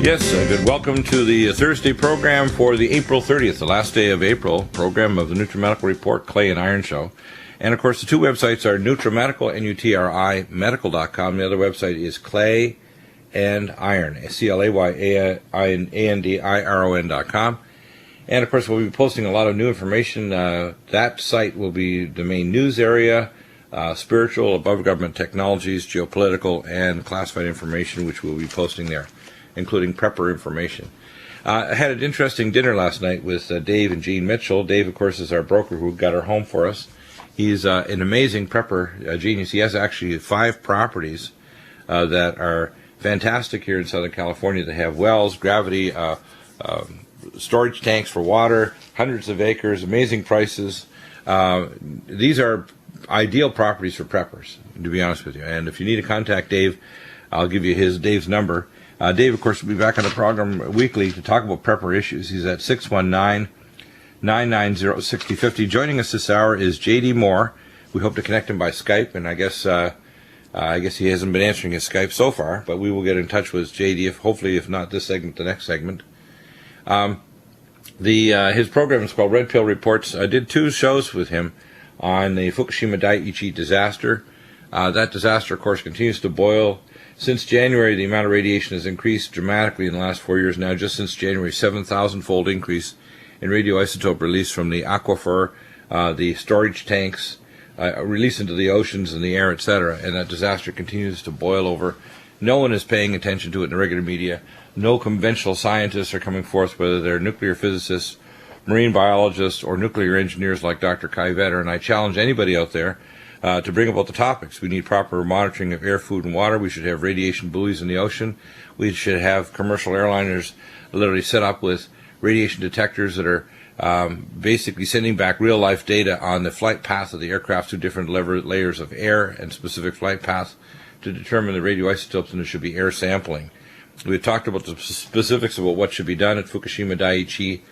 Yes, good. Welcome to the Thursday program for the April 30th, the last day of April, program of the Nutrimedical Report, Clay and Iron Show. And, of course, the two websites are Nutrimedical, N-U-T-R-I, medical.com. The other website is Clay and Iron, C-L-A-Y-A-N-D-I-R-O-N.com. And, of course, we'll be posting a lot of new information. That site will be the main news area, spiritual, above government technologies, geopolitical, and classified information, which we'll be posting there, including prepper information. I had an interesting dinner last night with Dave and Jean Mitchell. Dave, of course, is our broker who got our home for us. He's an amazing prepper genius. He has actually 5 properties that are fantastic here in Southern California. They have wells, gravity, storage tanks for water, hundreds of acres, amazing prices. These are ideal properties for preppers, to be honest with you. And if you need to contact Dave, I'll give you Dave's number. Dave, of course, will be back on the program weekly to talk about prepper issues. He's at 619-990-6050. Joining us this hour is J.D. Moore. We hope to connect him by Skype, and I guess he hasn't been answering his Skype so far, but we will get in touch with J.D. hopefully, if not this segment, the next segment. His program is called Red Pill Reports. I did 2 shows with him on the Fukushima Daiichi disaster. That disaster, of course, continues to boil. Since January, the amount of radiation has increased dramatically in the last 4 years now. Just since January, 7,000-fold increase in radioisotope release from the aquifer, the storage tanks, release into the oceans and the air, etc. And that disaster continues to boil over. No one is paying attention to it in the regular media. No conventional scientists are coming forth, whether they're nuclear physicists, marine biologists, or nuclear engineers like Dr. Kai Vetter. And I challenge anybody out there to bring about the topics. We need proper monitoring of air, food, and water. We should have radiation buoys in the ocean. We should have commercial airliners literally set up with radiation detectors that are basically sending back real-life data on the flight path of the aircraft through different layers of air and specific flight paths to determine the radioisotopes, and there should be air sampling. We've talked about the specifics about what should be done at Fukushima Daiichi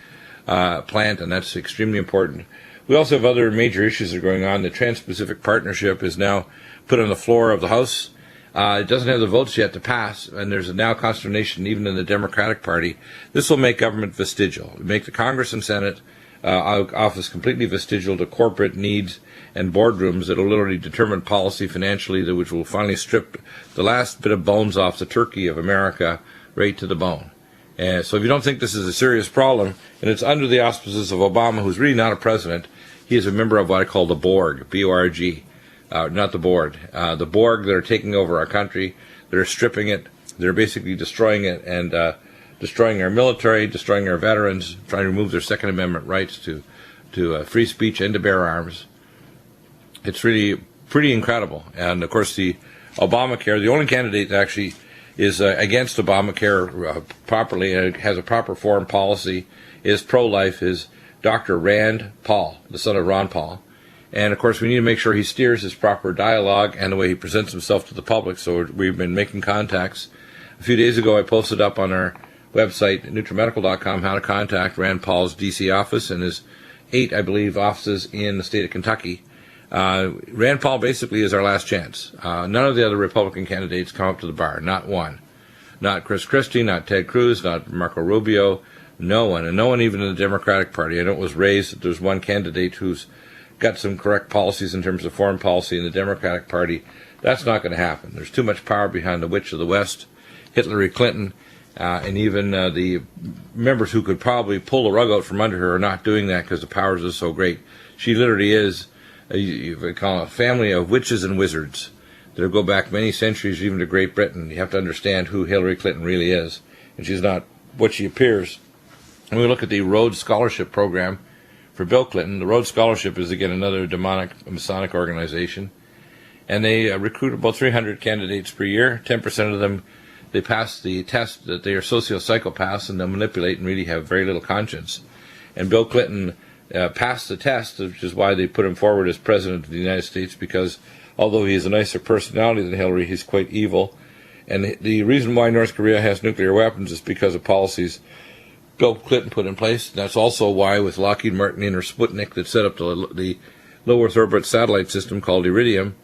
plant, and that's extremely important. We also have other major issues that are going on. The Trans-Pacific Partnership is now put on the floor of the House. It doesn't have the votes yet to pass, and there's now consternation even in the Democratic Party. This will make government vestigial, make the Congress and Senate office completely vestigial to corporate needs and boardrooms that will literally determine policy financially, which will finally strip the last bit of bones off the turkey of America right to the bone. And so if you don't think this is a serious problem, and it's under the auspices of Obama, who's really not a president, he is a member of what I call the Borg, B-O-R-G, not the board. The Borg that are taking over our country, that are stripping it, they're basically destroying it and destroying our military, destroying our veterans, trying to remove their Second Amendment rights to free speech and to bear arms. It's really pretty incredible. And, of course, the Obamacare, the only candidate that actually is against Obamacare properly and has a proper foreign policy, is pro-life, is Dr. Rand Paul, the son of Ron Paul. And, of course, we need to make sure he steers his proper dialogue and the way he presents himself to the public. So we've been making contacts. A few days ago, I posted up on our website, Nutrimedical.com, how to contact Rand Paul's D.C. office and his 8, I believe, offices in the state of Kentucky. Rand Paul basically is our last chance. None of the other Republican candidates come up to the bar, not one. Not Chris Christie, not Ted Cruz, not Marco Rubio, no one. And no one even in the Democratic Party. I know it was raised that there's one candidate who's got some correct policies in terms of foreign policy in the Democratic Party. That's not going to happen. There's too much power behind the witch of the West, Hillary Clinton, and even the members who could probably pull the rug out from under her are not doing that because the powers are so great. She literally is, you call it a family of witches and wizards that go back many centuries, even to Great Britain. You have to understand who Hillary Clinton really is, and she's not what she appears. When we look at the Rhodes Scholarship Program for Bill Clinton, the Rhodes Scholarship is, again, another demonic Masonic organization, and they recruit about 300 candidates per year. 10% of them, they pass the test that they are socio-psychopaths and they'll manipulate and really have very little conscience. And Bill Clinton passed the test, which is why they put him forward as President of the United States, because although he has a nicer personality than Hillary, he's quite evil. And the reason why North Korea has nuclear weapons is because of policies Bill Clinton put in place. That's also why with Lockheed Martin and Sputnik that set up the low Earth orbit satellite system called Iridium,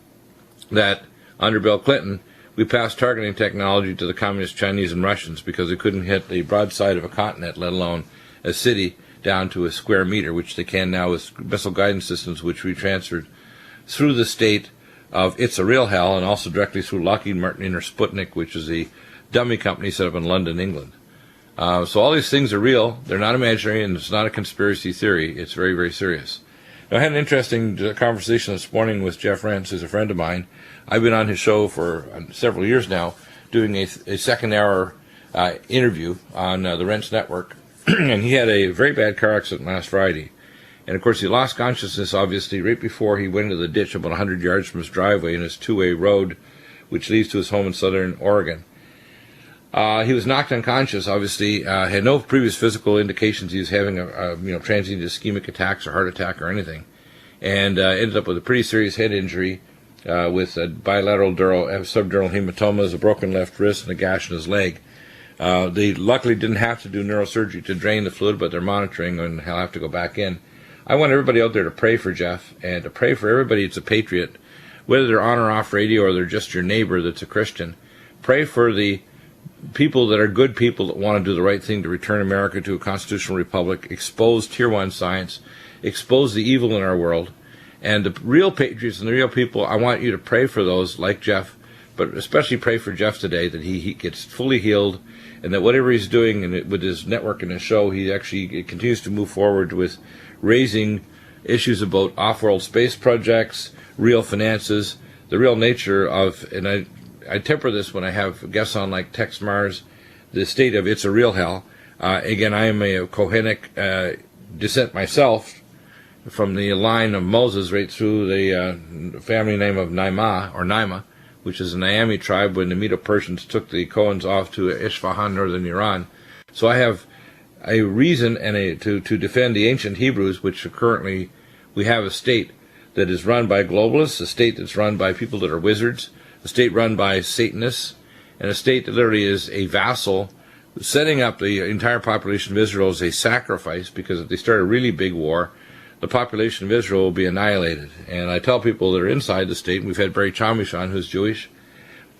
that under Bill Clinton, we passed targeting technology to the communist Chinese and Russians because they couldn't hit the broadside of a continent, let alone a city, down to a square meter, which they can now with missile guidance systems, which we transferred through the state of It's a Real Hell and also directly through Lockheed Martin or Sputnik, which is a dummy company set up in London, England. So all these things are real. They're not imaginary, and it's not a conspiracy theory. It's very, very serious. Now, I had an interesting conversation this morning with Jeff Rentz, who's a friend of mine. I've been on his show for several years now, doing a second-hour interview on the Rentz Network, and he had a very bad car accident last Friday. And, of course, he lost consciousness, obviously, right before he went into the ditch about 100 yards from his driveway in his two-way road, which leads to his home in southern Oregon. He was knocked unconscious, obviously, had no previous physical indications he was having a transient ischemic attacks or heart attack or anything, and ended up with a pretty serious head injury with bilateral subdural hematomas, a broken left wrist, and a gash in his leg. They luckily didn't have to do neurosurgery to drain the fluid, but they're monitoring, and he'll have to go back in. I want everybody out there to pray for Jeff, and to pray for everybody that's a patriot, whether they're on or off radio or they're just your neighbor that's a Christian. Pray for the people that are good people that want to do the right thing to return America to a constitutional republic, expose Tier 1 science, expose the evil in our world. And the real patriots and the real people, I want you to pray for those like Jeff, but especially pray for Jeff today, that he gets fully healed, and that whatever he's doing and with his network and his show, he actually continues to move forward with raising issues about off-world space projects, real finances, the real nature of, and I temper this when I have guests on like Tex Mars, the state of It's a Real Hell. Again, I am a Kohenic descent myself from the line of Moses right through the family name of Naima, which is a Niami tribe when the Medo-Persians took the Kohens off to Isfahan, northern Iran. So I have a reason and to defend the ancient Hebrews, which currently we have a state that is run by globalists, a state that's run by people that are wizards, a state run by Satanists, and a state that literally is a vassal, setting up the entire population of Israel as a sacrifice, because if they start a really big war, the population of Israel will be annihilated. And I tell people that are inside the state, and we've had Barry Chamish on, who's Jewish,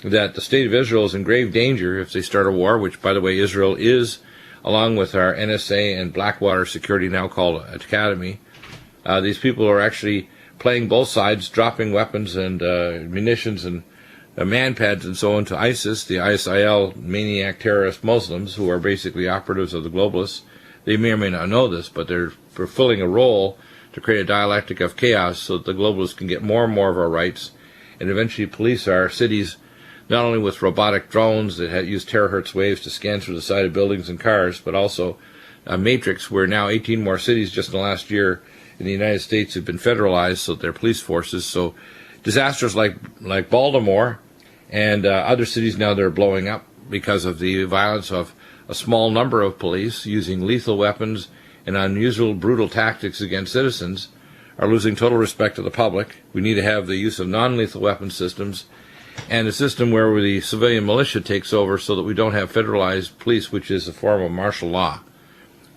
that the state of Israel is in grave danger if they start a war, which, by the way, Israel is, along with our NSA and Blackwater Security, now called Academy. These people are actually playing both sides, dropping weapons and munitions and manpads and so on to ISIS, the ISIL maniac terrorist Muslims, who are basically operatives of the globalists. They may or may not know this, but they're fulfilling a role to create a dialectic of chaos so that the globalists can get more and more of our rights and eventually police our cities, not only with robotic drones that use terahertz waves to scan through the side of buildings and cars, but also a matrix where now 18 more cities just in the last year in the United States have been federalized, so they're police forces. So disasters like Baltimore and other cities now that are blowing up because of the violence of a small number of police using lethal weapons and unusual brutal tactics against citizens are losing total respect to the public. We need to have the use of non-lethal weapon systems and a system where the civilian militia takes over so that we don't have federalized police, which is a form of martial law.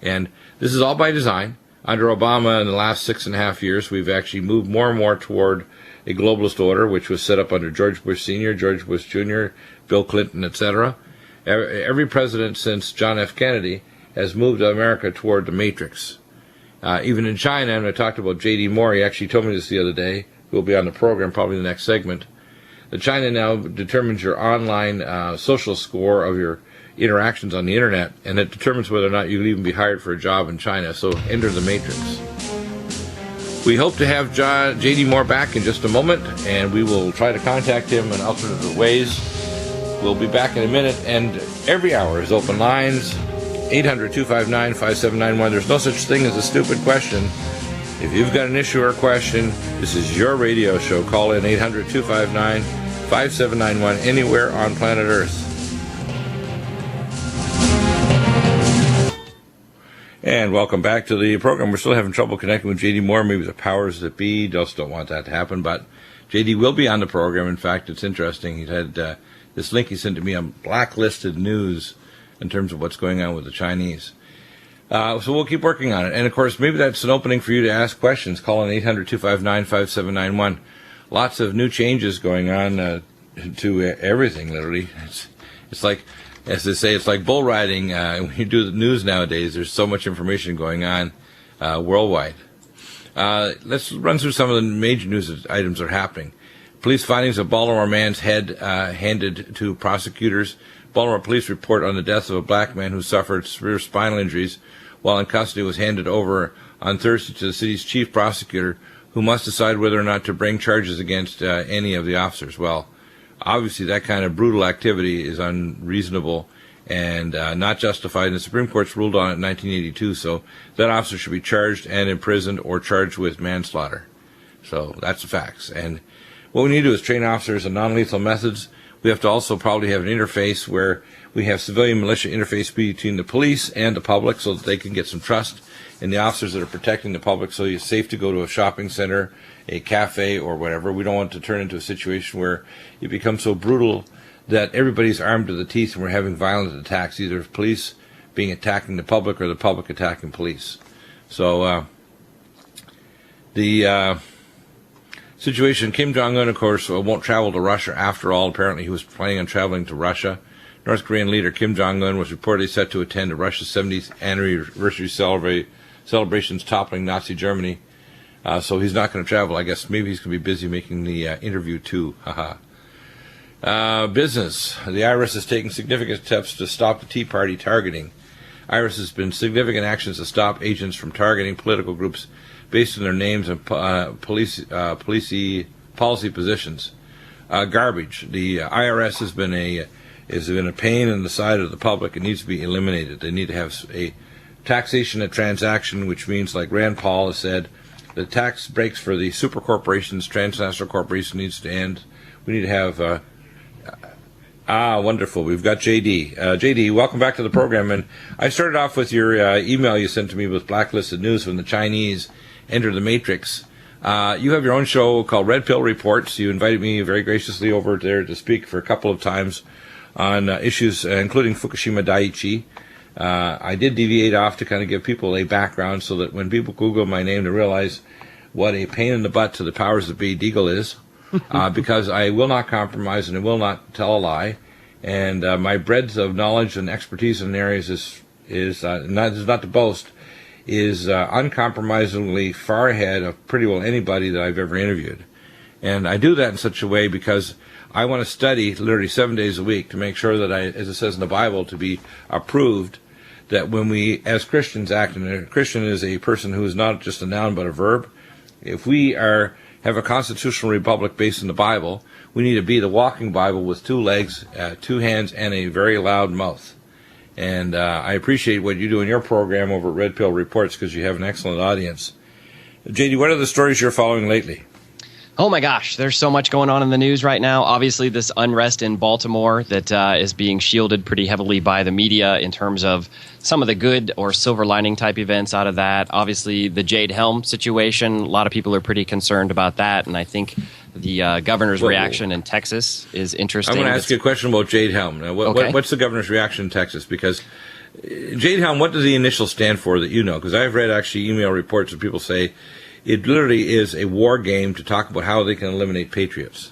And this is all by design. Under Obama in the last 6.5 years, we've actually moved more and more toward a globalist order, which was set up under George Bush Sr., George Bush Jr., Bill Clinton, etc. Every president since John F. Kennedy has moved America toward the matrix. Even in China, and I talked about J.D. Moore, he actually told me this the other day, who will be on the program probably in the next segment, that China now determines your online social score of your interactions on the internet, and it determines whether or not you'll even be hired for a job in China. So enter the matrix. We hope to have J.D. Moore back in just a moment, and we will try to contact him in alternative ways. We'll be back in a minute, and every hour is open lines, 800-259-5791. There's no such thing as a stupid question. If you've got an issue or a question, this is your radio show. Call in 800-259-5791 anywhere on planet Earth. And welcome back to the program. We're still having trouble connecting with J.D. Moore. Maybe the powers that be just don't want that to happen. But J.D. will be on the program. In fact, it's interesting. He's had this link he sent to me on blacklisted news in terms of what's going on with the Chinese. So we'll keep working on it. And, of course, maybe that's an opening for you to ask questions. Call in 800-259-5791. Lots of new changes going on to everything. Literally, it's like, as they say, it's like bull riding. When you do the news nowadays, there's so much information going on worldwide. Let's run through some of the major news items that are happening. Police findings of Baltimore man's head handed to prosecutors. Baltimore police report on the death of a black man who suffered severe spinal injuries while in custody was handed over on Thursday to the city's chief prosecutor, who must decide whether or not to bring charges against any of the officers. Well, obviously that kind of brutal activity is unreasonable and not justified. The Supreme Court's ruled on it in 1982, so that officer should be charged and imprisoned or charged with manslaughter. So that's the facts. And what we need to do is train officers on non-lethal methods. We have to also probably have an interface where we have civilian militia interface between the police and the public so that they can get some trust in the officers that are protecting the public, so it's safe to go to a shopping center, a cafe, or whatever. We don't want to turn into a situation where it becomes so brutal that everybody's armed to the teeth and we're having violent attacks, either police attacking the public or the public attacking police. So the situation, Kim Jong-un, of course, won't travel to Russia after all. Apparently he was planning on traveling to Russia. North Korean leader Kim Jong-un was reportedly set to attend Russia's 70th anniversary celebrations toppling Nazi Germany. So he's not going to travel. I guess maybe he's going to be busy making the interview too. Business. The IRS is taking significant steps to stop the Tea Party targeting. IRS has been significant actions to stop agents from targeting political groups based on their names and policy positions. Garbage. The IRS has been a pain in the side of the public. It needs to be eliminated. They need to have a taxation at transaction, which means, like Rand Paul has said, the tax breaks for the super corporations, transnational corporations, needs to end. We need to have wonderful. We've got JD. JD, welcome back to the program. And I started off with your email you sent to me with blacklisted news when the Chinese entered the Matrix. You have your own show called Red Pill Reports. You invited me very graciously over there to speak for a couple of times on issues including Fukushima Daiichi. I did deviate off to kind of give people a background so that when people Google my name to realize what a pain in the butt to the powers that be Deagle is, because I will not compromise and I will not tell a lie. And my breadth of knowledge and expertise in areas is not to boast, is uncompromisingly far ahead of pretty well anybody that I've ever interviewed. And I do that in such a way because I want to study literally 7 days a week to make sure that I, as it says in the Bible, to be approved, that when we, as Christians, act, and a Christian is a person who is not just a noun but a verb, if we have a constitutional republic based in the Bible, we need to be the walking Bible with 2 legs, 2 hands, and a very loud mouth. And I appreciate what you do in your program over at Red Pill Reports because you have an excellent audience. JD, what are the stories you're following lately? Oh my gosh, there's so much going on in the news right now. Obviously, this unrest in Baltimore that is being shielded pretty heavily by the media in terms of some of the good or silver lining type events out of that. Obviously, the Jade Helm situation, a lot of people are pretty concerned about that, and I think the governor's reaction in Texas is interesting. I'm going to ask you a question about Jade Helm. Now, what's the governor's reaction in Texas? Because Jade Helm, what does the initials stand for that you know? Because I've read actually email reports of people say it literally is a war game to talk about how they can eliminate patriots.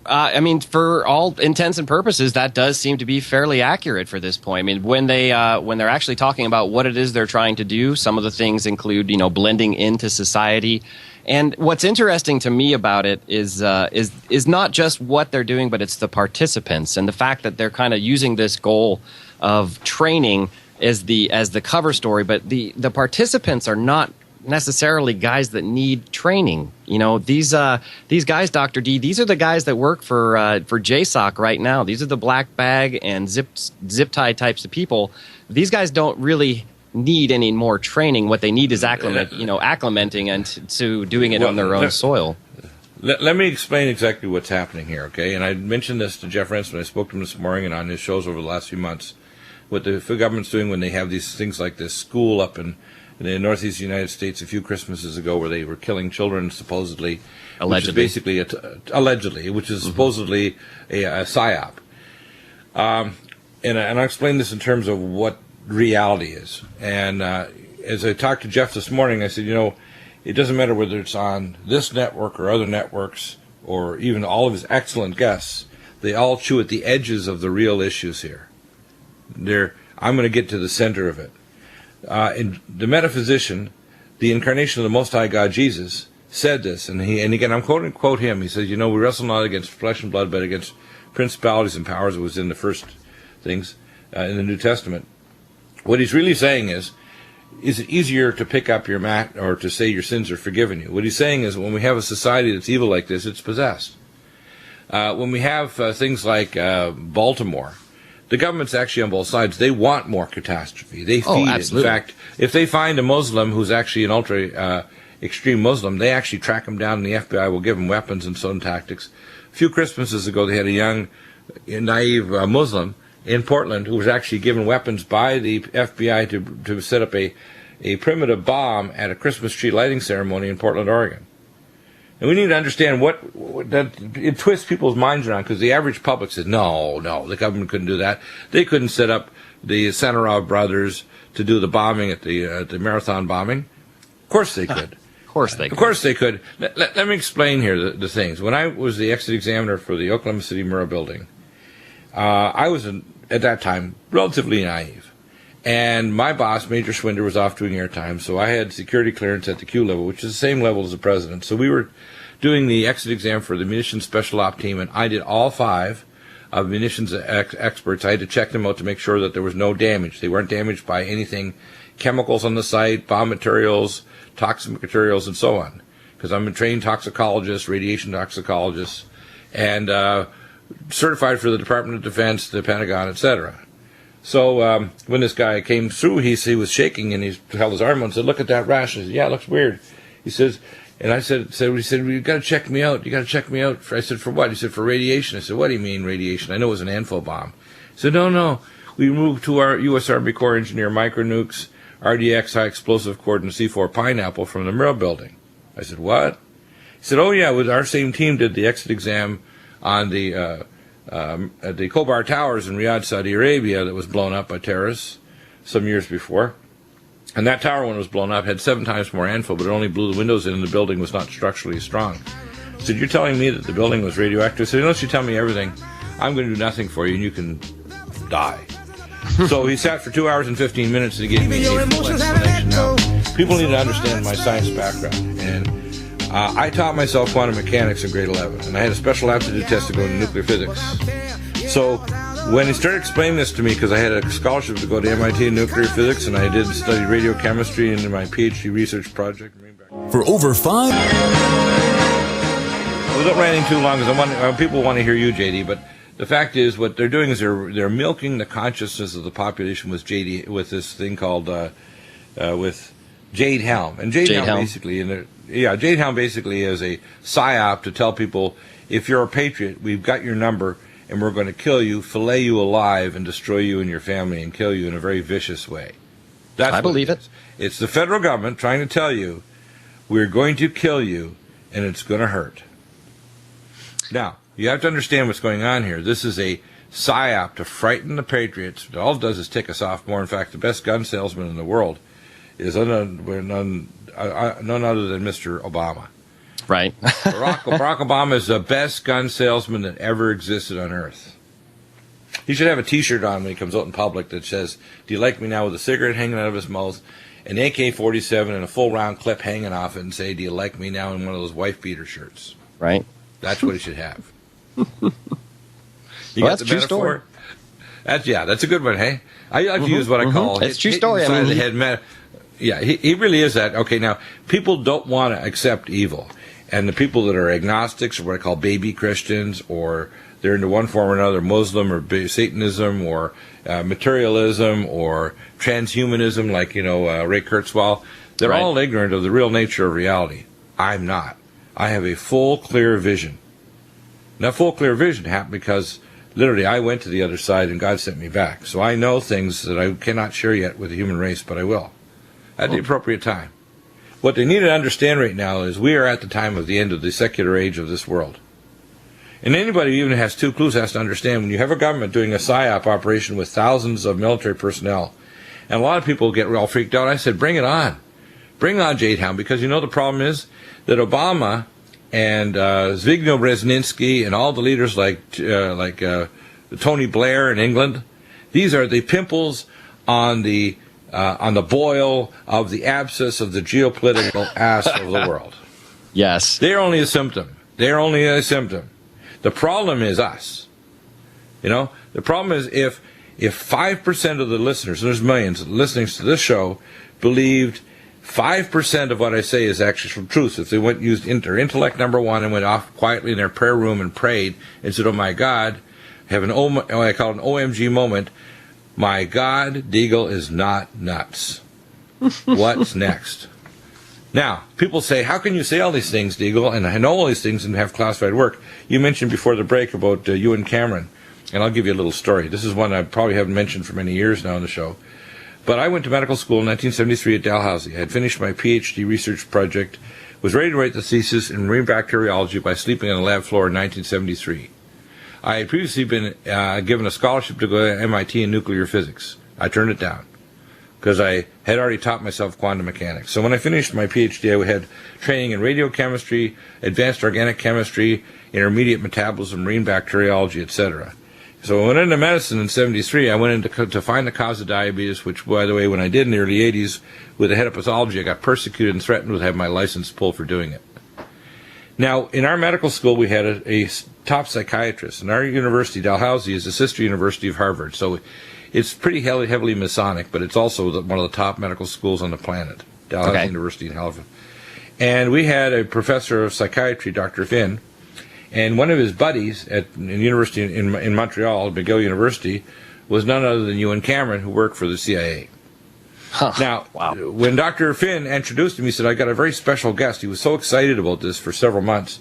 I mean, for all intents and purposes, that does seem to be fairly accurate for this point. I mean, when they're actually talking about what it is they're trying to do, some of the things include, blending into society. And what's interesting to me about it is not just what they're doing, but it's the participants and the fact that they're kind of using this goal of training as the cover story. But the participants are not necessarily guys that need training. These guys, Dr. D, these are the guys that work for JSOC right now. These are the black bag and zip tie types of people. These guys don't really need any more training. What they need is acclimating and to doing it on their own soil. Let me explain exactly what's happening here, okay? And I mentioned this to Jeff Renson. I spoke to him this morning and on his shows over the last few months. What the government's doing when they have these things like this school up in the northeast United States a few Christmases ago where they were killing children supposedly. Allegedly. Which is supposedly a psyop. And I explained this in terms of what reality is. And as I talked to Jeff this morning, I said, it doesn't matter whether it's on this network or other networks or even all of his excellent guests. they all chew at the edges of the real issues here. I'm going to get to the center of it. And the metaphysician, the incarnation of the Most High God, Jesus, said this, and again, I'm quote him. He says, we wrestle not against flesh and blood, but against principalities and powers. It was in the first things in the New Testament. What he's really saying is it easier to pick up your mat or to say your sins are forgiven you? What he's saying is when we have a society that's evil like this, it's possessed. When we have things like Baltimore, the government's actually on both sides. They want more catastrophe. They feed it. In fact, if they find a Muslim who's actually an ultra-extreme Muslim, they actually track him down, and the FBI will give him weapons and so on tactics. A few Christmases ago, they had a young, naive Muslim in Portland who was actually given weapons by the FBI to set up a primitive bomb at a Christmas tree lighting ceremony in Portland, Oregon. And we need to understand what that it twists people's minds around, because the average public says, no, the government couldn't do that. They couldn't set up the Sanarov brothers to do the bombing at the marathon bombing. Of course they could. Of course they could. Let me explain here the things. When I was the exit examiner for the Oklahoma City Murrah building, I was, at that time, relatively naive. And my boss, Major Schwinder, was off doing airtime, so I had security clearance at the Q level, which is the same level as the president. So we were doing the exit exam for the munitions special op team, and I did all 5 of munitions experts. I had to check them out to make sure that there was no damage. They weren't damaged by anything, chemicals on the site, bomb materials, toxic materials, and so on. Because I'm a trained toxicologist, radiation toxicologist, and certified for the Department of Defense, the Pentagon, etc. So when this guy came through, he was shaking, and he held his arm out and said, "Look at that rash." I said, "Yeah, it looks weird." He says, and I said, "Well, you got to check me out. You got to check me out." I said, "For what?" He said, "For radiation." I said, "What do you mean radiation? I know it was an ANFO bomb." He said, No. We moved to our U.S. Army Corps engineer micronukes, RDX, high explosive cord, and C4 pineapple from the Murrah building. I said, "What?" He said, "Oh yeah, our same team did the exit exam on the at the Khobar Towers in Riyadh, Saudi Arabia, that was blown up by terrorists some years before. And that tower, when it was blown up, had 7 times more ANFO, but it only blew the windows in, and the building was not structurally strong." I said, "You're telling me that the building was radioactive?" I said, "Unless you tell me everything, I'm going to do nothing for you, and you can die." So he sat for 2 hours and 15 minutes to give me a full explanation. Now, people need to understand my science background, and I taught myself quantum mechanics in grade 11, and I had a special aptitude test to go into nuclear physics. So when he started explaining this to me, because I had a scholarship to go to MIT in nuclear physics, and I did study radiochemistry in my PhD research project. For over 5... Without ranting too long, because people want to hear you, JD, but the fact is, what they're doing is they're milking the consciousness of the population with this thing called with Jade Helm. And Jade Helm basically, Jade Helm basically is a psyop to tell people, if you're a patriot, we've got your number, and we're going to kill you, fillet you alive, and destroy you and your family, and kill you in a very vicious way. I believe it. It's the federal government trying to tell you, we're going to kill you, and it's going to hurt. Now, you have to understand what's going on here. This is a psyop to frighten the patriots. All it does is tick us off more. In fact, the best gun salesman in the world is none other than Mr. Obama. Right. Barack Obama is the best gun salesman that ever existed on Earth. He should have a T-shirt on when he comes out in public that says, "Do you like me now?" with a cigarette hanging out of his mouth, an AK-47 and a full round clip hanging off it, and say, "Do you like me now?" in one of those wife beater shirts. Right. That's what he should have. That's a true story. That's a good one, hey? I like to use what I call it's true story. I mean, he really is that. Okay, now, people don't want to accept evil. And the people that are agnostics, or what I call baby Christians, or they're into one form or another, Muslim or Satanism or materialism or transhumanism, like, Ray Kurzweil, they're all ignorant of the real nature of reality. I'm not. I have a full, clear vision. Now, full, clear vision happened because, literally, I went to the other side and God sent me back. So I know things that I cannot share yet with the human race, but I will at the appropriate time. What they need to understand right now is we are at the time of the end of the secular age of this world. And anybody who even has 2 clues has to understand, when you have a government doing a PSYOP operation with thousands of military personnel, and a lot of people get all freaked out, I said, bring it on. Bring on Jade Hound, because the problem is that Obama and Zbigniew Brzezinski and all the leaders like Tony Blair in England. These are the pimples on the boil of the abscess of the geopolitical ass of the world. Yes. They're only a symptom. They're only a symptom. The problem is us. The problem is if 5% of the listeners, and there's millions listening to this show, believed 5% of what I say is actually from truth. If they used their intellect, number one, and went off quietly in their prayer room and prayed and said, oh my God, have what I call an OMG moment. My God, Deagle is not nuts. What's next? Now, people say, how can you say all these things, Deagle, and I know all these things and have classified work? You mentioned before the break about you and Cameron, and I'll give you a little story. This is one I probably haven't mentioned for many years now on the show. But I went to medical school in 1973 at Dalhousie. I had finished my PhD research project, was ready to write the thesis in marine bacteriology by sleeping on the lab floor in 1973. I had previously been given a scholarship to go to MIT in nuclear physics. I turned it down because I had already taught myself quantum mechanics. So when I finished my PhD, I had training in radiochemistry, advanced organic chemistry, intermediate metabolism, marine bacteriology, etc. So I went into medicine in 73. I went in to find the cause of diabetes, which, by the way, when I did in the early 80s with the head of pathology, I got persecuted and threatened with having my license pulled for doing it. Now, in our medical school, we had a top psychiatrist. And our university, Dalhousie, is the sister university of Harvard. So it's pretty heavily Masonic, but it's also one of the top medical schools on the planet, Dalhousie University in Halifax. And we had a professor of psychiatry, Dr. Finn, and one of his buddies at the university in Montreal, McGill University, was none other than Ewan Cameron, who worked for the CIA. Huh. Now, when Dr. Finn introduced him, he said, I got a very special guest. He was so excited about this for several months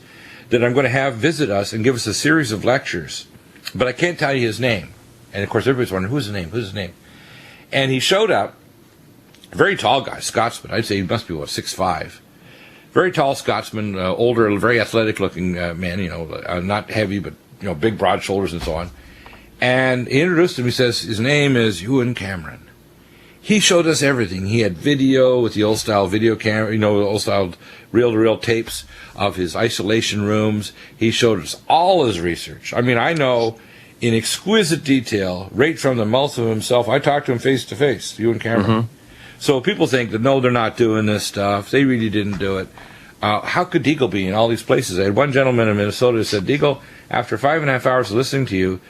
that I'm going to have visit us and give us a series of lectures. But I can't tell you his name. And, of course, everybody's wondering, who's his name? Who's his name? And he showed up, a very tall guy, Scotsman. I'd say he must be, 6'5". Very tall Scotsman, older, very athletic-looking man, not heavy, but, big, broad shoulders and so on. And he introduced him. He says, his name is Ewan Cameron. He showed us everything. He had video with the old-style video camera, the old-style reel-to-reel tapes of his isolation rooms. He showed us all his research. I mean, I know in exquisite detail, right from the mouth of himself. I talked to him face-to-face, Ewan Cameron. Mm-hmm. So people think that, no, they're not doing this stuff. They really didn't do it. How could Deagle be in all these places? I had one gentleman in Minnesota who said, Deagle, after 5.5 hours of listening to you,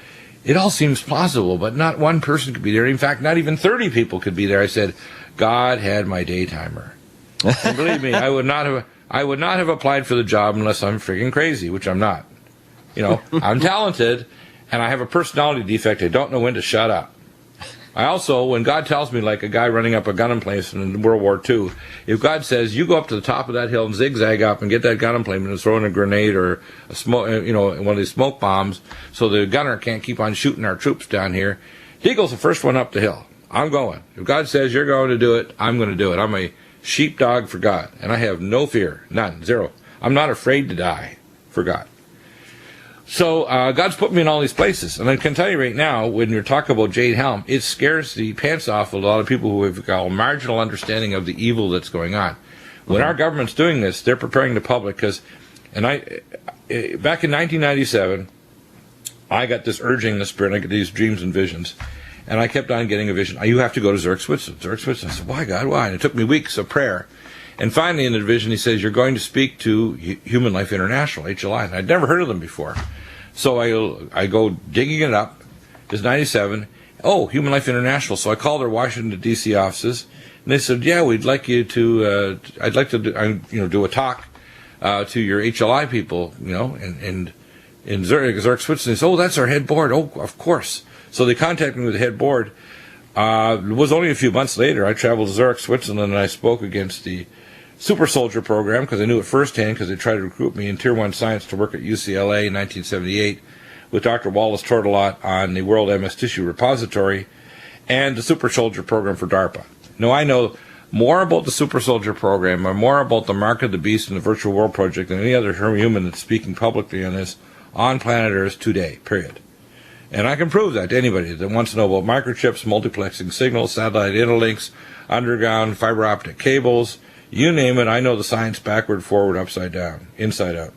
it all seems plausible, but not one person could be there. In fact, not even 30 people could be there. I said, God had my daytimer. And believe me, I would not have applied for the job unless I'm freaking crazy, which I'm not. I'm talented, and I have a personality defect. I don't know when to shut up. I also, when God tells me, like a guy running up a gun emplacement in World War II, if God says, you go up to the top of that hill and zigzag up and get that gun emplacement and throw in a grenade or a smoke, one of these smoke bombs so the gunner can't keep on shooting our troops down here, Deagle's the first one up the hill. I'm going. If God says you're going to do it, I'm going to do it. I'm a sheepdog for God, and I have no fear, none, zero. I'm not afraid to die for God. So God's put me in all these places. And I can tell you right now, when you're talking about Jade Helm, it scares the pants off a lot of people who have got a marginal understanding of the evil that's going on. When our government's doing this, they're preparing the public because, back in 1997, I got this urging in the spirit, I get these dreams and visions, and I kept on getting a vision. You have to go to Zurich, Switzerland. Zurich, Switzerland. I said, why, God, why? And it took me weeks of prayer. And finally, in the vision, he says, you're going to speak to Human Life International, HLI. And I'd never heard of them before. So I go digging it up. It's 97. Oh, Human Life International. So I called their Washington, D.C. offices, and they said, yeah, we'd like you to, I'd like to do a talk to your HLI people, and in Zurich, Switzerland. They said, oh, that's our head board. Oh, of course. So they contacted me with the head board. It was only a few months later. I traveled to Zurich, Switzerland, and I spoke against the Super Soldier program because I knew it firsthand because they tried to recruit me in Tier 1 science to work at UCLA in 1978 with Dr. Wallace Tortolot on the World MS Tissue Repository and the Super Soldier program for DARPA. Now, I know more about the Super Soldier program or more about the Mark of the Beast and the Virtual World Project than any other human that's speaking publicly on this on planet Earth today, period. And I can prove that to anybody that wants to know about microchips, multiplexing signals, satellite interlinks, underground fiber optic cables, you name it. I know the science backward, forward, upside down, inside out.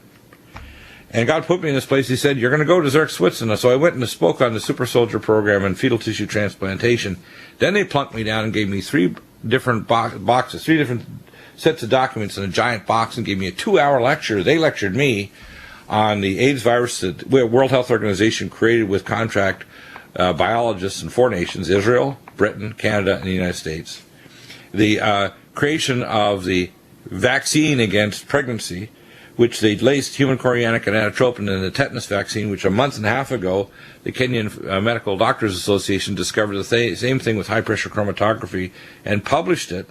And God put me in this place. He said, you're going to go to Zurich, Switzerland. So I went and spoke on the super soldier program and fetal tissue transplantation. Then they plunked me down and gave me 3 different boxes, 3 different sets of documents in a giant box, and gave me a 2-hour lecture. They lectured me on the AIDS virus that the World Health Organization created with contract biologists in 4 nations, Israel, Britain, Canada, and the United States. The creation of the vaccine against pregnancy, which they laced human chorionic gonadotropin in the tetanus vaccine, which a month and a half ago, the Kenyan Medical Doctors Association discovered the same thing with high-pressure chromatography and published it.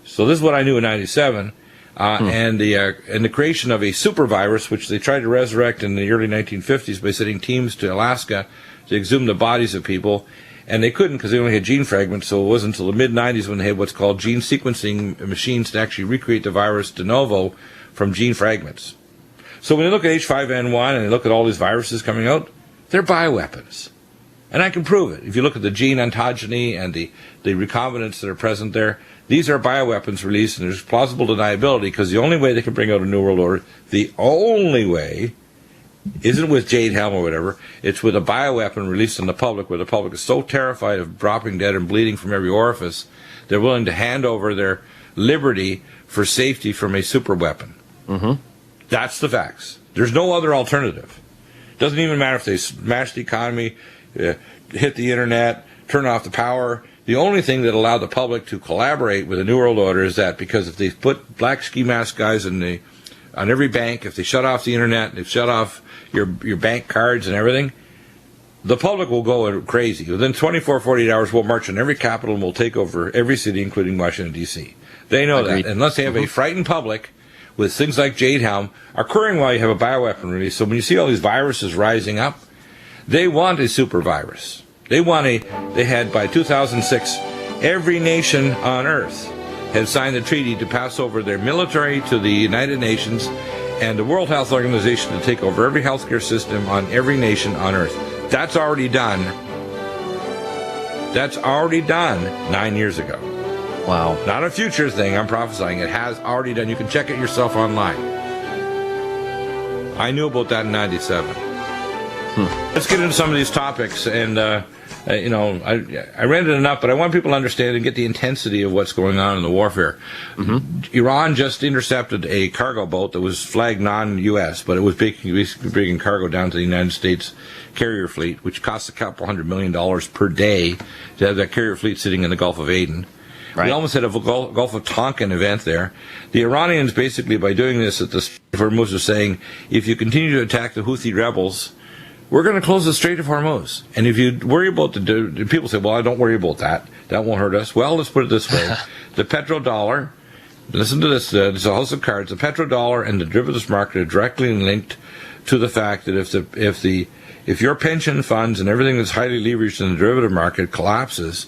So this is what I knew in 97. And the creation of a super virus, which they tried to resurrect in the early 1950s by sending teams to Alaska to exhume the bodies of people. And they couldn't because they only had gene fragments, so it wasn't until the mid-90s when they had what's called gene sequencing machines to actually recreate the virus de novo from gene fragments. So when they look at H5N1 and they look at all these viruses coming out, they're bioweapons. And I can prove it. If you look at the gene ontogeny and the recombinants that are present there, these are bioweapons released, and there's plausible deniability because the only way they can bring out a New World Order, the only way, isn't with Jade Helm or whatever, it's with a bioweapon released in the public where the public is so terrified of dropping dead and bleeding from every orifice, they're willing to hand over their liberty for safety from a super weapon. Mm-hmm. That's the facts. There's no other alternative. Doesn't even matter if they smash the economy, hit the internet, turn off the power. The only thing that allowed the public to collaborate with the New World Order is that because if they put black ski mask guys on every bank, if they shut off the internet, if shut off your bank cards and everything, the public will go crazy. Within 24, 48 hours, we'll march on every capital and we'll take over every city, including Washington, D.C. They know that. Unless they have a frightened public with things like Jade Helm occurring while you have a bioweapon release. So when you see all these viruses rising up, they want a super virus. They had by 2006, every nation on Earth had signed a treaty to pass over their military to the United Nations and the World Health Organization to take over every healthcare system on every nation on Earth. That's already done. That's already done 9 years ago. Wow. Not a future thing, I'm prophesying. It has already done. You can check it yourself online. I knew about that in 97. Let's get into some of these topics. And, I read it enough, but I want people to understand and get the intensity of what's going on in the warfare. Mm-hmm. Iran just intercepted a cargo boat that was flagged non-U.S., but it was basically bringing cargo down to the United States carrier fleet, which costs a couple $100 million per day to have that carrier fleet sitting in the Gulf of Aden. Right. We almost had a Gulf of Tonkin event there. The Iranians, basically, by doing this at the Strait of Hormuz, are saying, if you continue to attack the Houthi rebels, we're going to close the Strait of Hormuz. And if you worry about people say, well, I don't worry about that. That won't hurt us. Well, let's put it this way. The petrodollar, listen to this, it's a house of cards. The petrodollar and the derivatives market are directly linked to the fact that if your pension funds and everything that's highly leveraged in the derivative market collapses,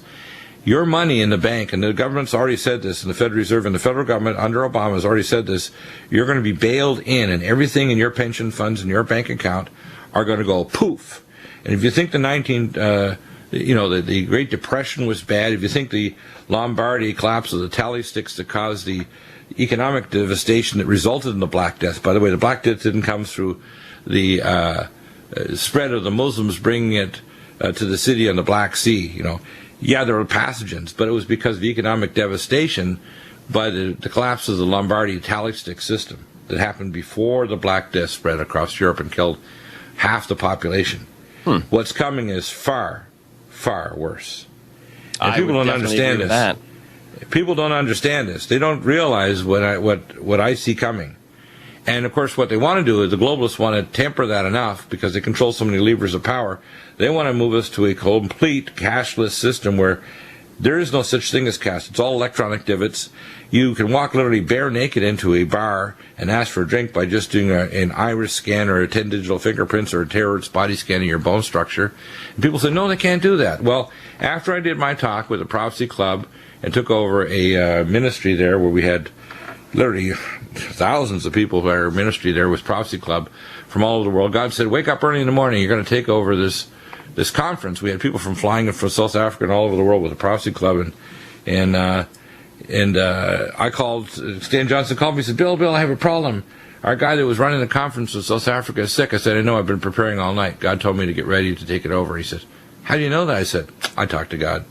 your money in the bank, and the government's already said this, and the Federal Reserve and the federal government under Obama has already said this, you're going to be bailed in, and everything in your pension funds and your bank account are going to go poof. And if you think the Great Depression was bad, if you think the Lombardy collapse of the tally sticks that caused the economic devastation that resulted in the Black Death, by the way, the Black Death didn't come through the spread of the Muslims bringing it to the city on the Black Sea, Yeah, there were pathogens, but it was because of economic devastation by the collapse of the Lombardy tally stick system that happened before the Black Death spread across Europe and killed half the population. What's coming is far, far worse. And people don't understand this. People don't understand this. They don't realize what I see coming. And, of course, what they want to do is the globalists want to temper that enough because they control so many levers of power. They want to move us to a complete cashless system where there is no such thing as cash. It's all electronic divots. You can walk literally bare naked into a bar and ask for a drink by just doing an iris scan or a 10 digital fingerprints or a Terror's body scanning your bone structure. And people say, no, they can't do that. Well, after I did my talk with the Prophecy Club and took over a ministry there where we had literally thousands of people who are ministry there with Prophecy Club from all over the world, God said, wake up early in the morning. You're going to take over this conference. We had people flying in from South Africa and all over the world with the Prophecy Club, and I called. Stan Johnson called me and said, Bill, I have a problem. our guy that was running the conference in South Africa is sick. I said, I know, I've been preparing all night. God told me to get ready to take it over. He said, how do you know that? I said, I talked to God.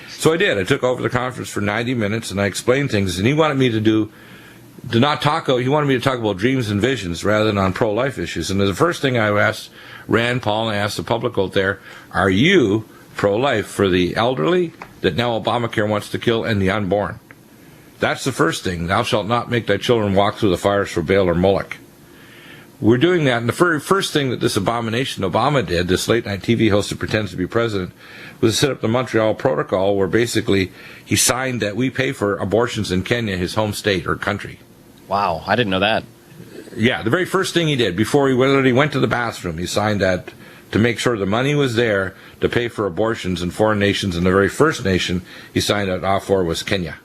So I did. I took over the conference for 90 minutes, and I explained things, and he wanted me to not talk. He wanted me to talk about dreams and visions rather than on pro-life issues. And the first thing I asked Rand Paul, and I asked the public out there, are you pro-life for the elderly that now Obamacare wants to kill and the unborn? That's the first thing. Thou shalt not make thy children walk through the fires for Baal or Moloch. We're doing that, and the very first thing that this abomination Obama did, this late-night TV host that pretends to be president, was to set up the Montreal Protocol, where basically he signed that we pay for abortions in Kenya, his home state or country. Wow, I didn't know that. Yeah, the very first thing he did, before he literally went to the bathroom, he signed that to make sure the money was there to pay for abortions in foreign nations, and the very first nation he signed that off for was Kenya.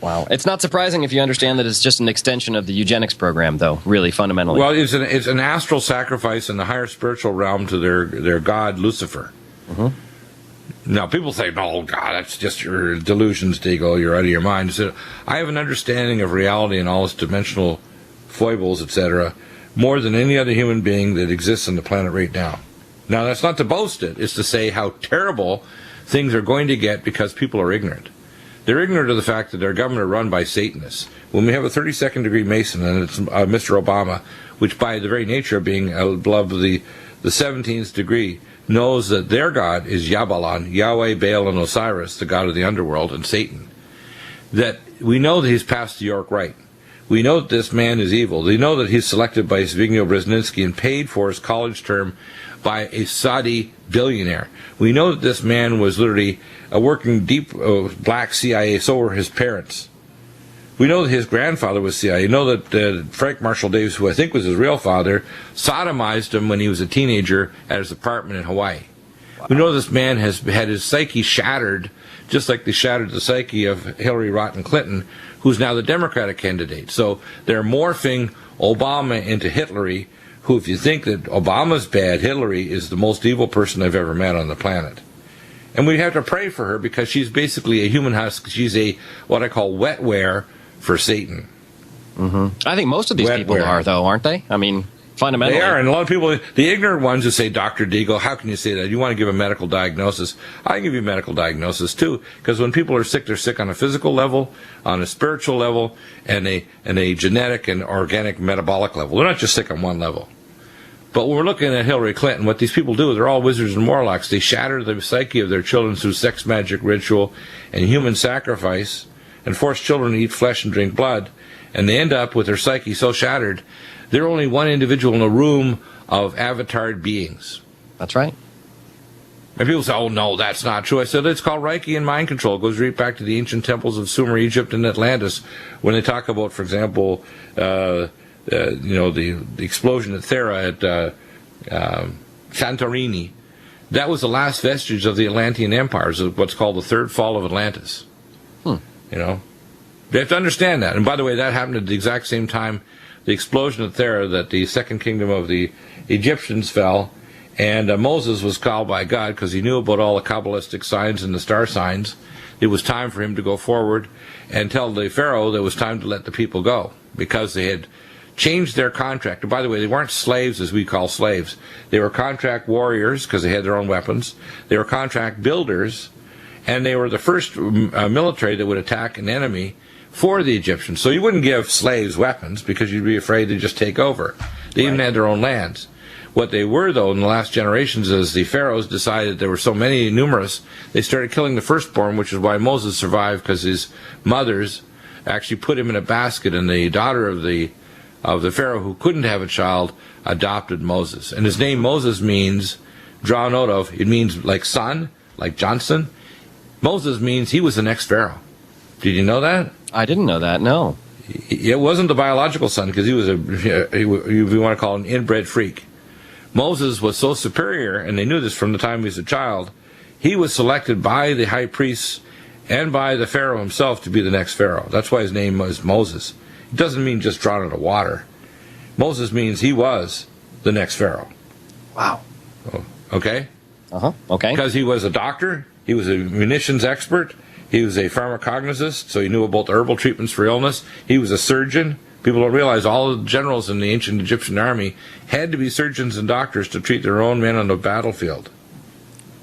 Wow. It's not surprising if you understand that it's just an extension of the eugenics program, though, really, fundamentally. Well, it's an astral sacrifice in the higher spiritual realm to their god, Lucifer. Mm-hmm. Now, people say, no, God, that's just your delusions, Deagle, you're out of your mind. So I have an understanding of reality and all its dimensional foibles, etc., more than any other human being that exists on the planet right now. Now, that's not to boast it. It's to say how terrible things are going to get because people are ignorant. They're ignorant of the fact that their government are run by Satanists. When we have a 32nd degree Mason, and it's Mr. Obama, which by the very nature of being above the 17th degree, knows that their God is Yabalan, Yahweh, Baal, and Osiris, the god of the underworld, and Satan. That we know that he's passed the York Rite. We know that this man is evil. We know that he's selected by Zbigniew Brzezinski and paid for his college term by a Saudi billionaire. We know that this man was literally a working deep black CIA, so were his parents. We know that his grandfather was CIA. You know that Frank Marshall Davis, who I think was his real father, sodomized him when he was a teenager at his apartment in Hawaii. Wow. We know this man has had his psyche shattered, just like they shattered the psyche of Hillary Rotten Clinton, who's now the Democratic candidate. So they're morphing Obama into Hitlery, who, if you think that Obama's bad, Hillary is the most evil person I've ever met on the planet. And we have to pray for her because she's basically a human husk. She's a what I call wetware for Satan. Mm-hmm. I think most of these people are, though, aren't they? I mean, fundamentally. They are, and a lot of people, the ignorant ones who say, Dr. Deagle, how can you say that? You want to give a medical diagnosis. I can give you a medical diagnosis, too, because when people are sick, they're sick on a physical level, on a spiritual level, and a genetic and organic metabolic level. They're not just sick on one level. But when we're looking at Hillary Clinton, what these people do, they're all wizards and warlocks. They shatter the psyche of their children through sex magic ritual and human sacrifice and force children to eat flesh and drink blood. And they end up with their psyche so shattered, they're only one individual in a room of avatared beings. That's right. And people say, oh, no, that's not true. I said, it's called Reiki and mind control. It goes right back to the ancient temples of Sumer, Egypt, and Atlantis. When they talk about, for example, the explosion at Thera at Santorini, that was the last vestige of the Atlantean empires, of what's called the third fall of Atlantis. You know, they have to understand that. And by the way, that happened at the exact same time, the explosion at Thera, that the second kingdom of the Egyptians fell, and Moses was called by God because he knew about all the Kabbalistic signs and the star signs. It was time for him to go forward and tell the Pharaoh that it was time to let the people go because they had changed their contract. And by the way, they weren't slaves as we call slaves. They were contract warriors because they had their own weapons. They were contract builders, and they were the first military that would attack an enemy for the Egyptians. So you wouldn't give slaves weapons because you'd be afraid to just take over. They even had their own lands. What they were, though, in the last generations, is the pharaohs decided there were so many numerous, they started killing the firstborn, which is why Moses survived, because his mothers actually put him in a basket, and the daughter of the pharaoh who couldn't have a child adopted Moses. And his name Moses means, draw note of, it means like son, like Johnson. Moses means he was the next pharaoh. Did you know that? I didn't know that, no. It wasn't the biological son, because he was if you want to call it an inbred freak. Moses was so superior, and they knew this from the time he was a child, he was selected by the high priests and by the pharaoh himself to be the next pharaoh. That's why his name was Moses. It doesn't mean just drawn out of water. Moses means he was the next pharaoh. Wow. Okay? Okay. Because he was a doctor, he was a munitions expert, he was a pharmacognosist, so he knew about the herbal treatments for illness. He was a surgeon, People don't realize all the generals in the ancient Egyptian army had to be surgeons and doctors to treat their own men on the battlefield.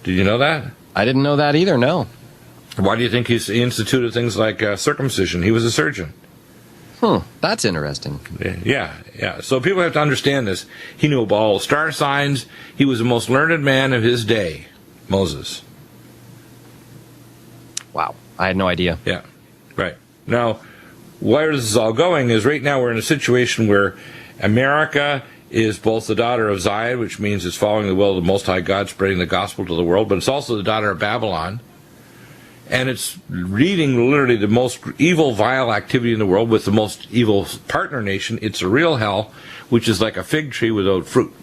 Did you know that? I didn't know that either, no. Why do you think he instituted things like circumcision? He was a surgeon. That's interesting. Yeah. So people have to understand this. He knew about all star signs. He was the most learned man of his day, Moses. Wow, I had no idea. Yeah, right. Now, where this is all going is right now we're in a situation where America is both the daughter of Zion, which means it's following the will of the Most High God, spreading the gospel to the world, but it's also the daughter of Babylon. And it's leading literally the most evil, vile activity in the world with the most evil partner nation. It's a real hell, which is like a fig tree without fruit.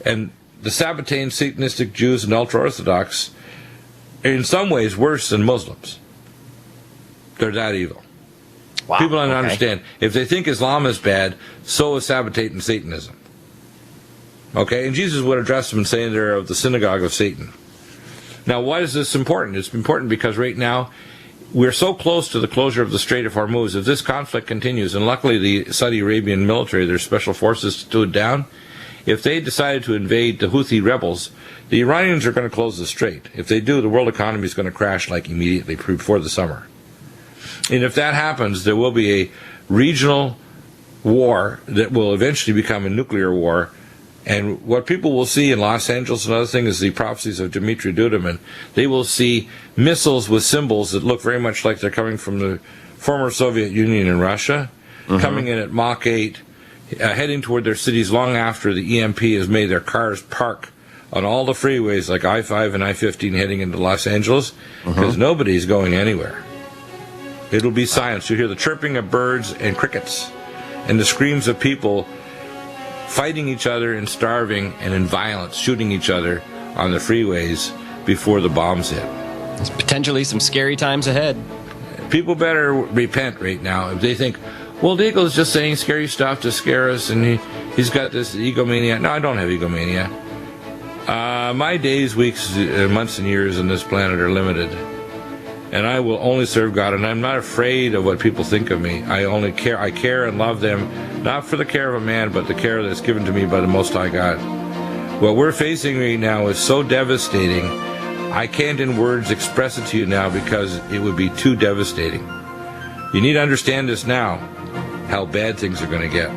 And the Sabbatean, Satanistic Jews and ultra-Orthodox are in some ways worse than Muslims. They're that evil. Wow, people don't understand. If they think Islam is bad, so is Sabbatate and Satanism. Okay? And Jesus would address them and say they're of the synagogue of Satan. Now, why is this important? It's important because right now we're so close to the closure of the Strait of Hormuz. If this conflict continues, and luckily the Saudi Arabian military, their special forces stood down, if they decided to invade the Houthi rebels, the Iranians are going to close the strait. If they do, the world economy is going to crash like immediately before the summer. And if that happens, there will be a regional war that will eventually become a nuclear war. And what people will see in Los Angeles and other things is the prophecies of Dmitry Duduman. They will see missiles with symbols that look very much like they're coming from the former Soviet Union and Russia, coming in at Mach 8, heading toward their cities long after the EMP has made their cars park on all the freeways like I-5 and I-15 heading into Los Angeles, because nobody's going anywhere. It'll be silence. You'll hear the chirping of birds and crickets and the screams of people fighting each other and starving and in violence, shooting each other on the freeways before the bombs hit. There's potentially some scary times ahead. People better repent right now. If they think, well, Deagle's just saying scary stuff to scare us and he's got this egomania. No, I don't have egomania. My days, weeks, months, and years on this planet are limited. And I will only serve God, and I'm not afraid of what people think of me. I care and love them, not for the care of a man, but the care that's given to me by the Most High God. What we're facing right now is so devastating, I can't in words express it to you now because it would be too devastating. You need to understand this now, how bad things are going to get.